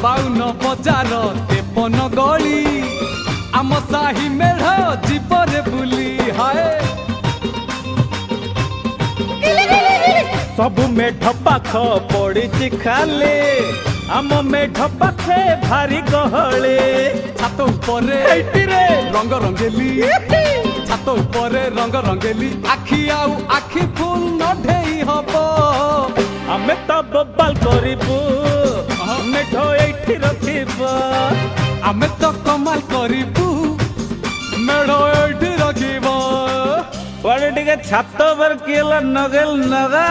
बाउन बजार तेपन गली आम साही मेढ़ जीवरे बुली हाय सब मेढ पाख पड़ी खाले आम मेढ पाखे भारी गहले छात उपरे रंग रंगेली छात उपरे रंग रंगेली आखि आउ आखि फुल नढेई हबो आमे तो बब्बाल करिबू मेढ एठी रखिबो आमे तो कमाल करिबू मेढ़ एठी रखिबो बड़े टिके छात पर केला नगेल नगा